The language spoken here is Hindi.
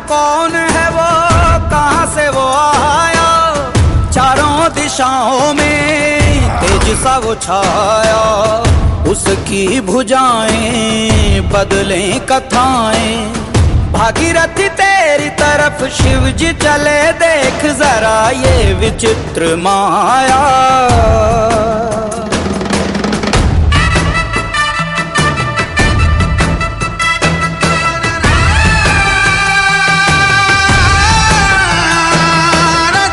कौन है वो, कहाँ से वो आया, चारों दिशाओं में तेज सा वो छाया। उसकी भुजाएं बदलें कथाएं, भागीरथी तेरी तरफ शिव जी चले, देख जरा ये विचित्र माया।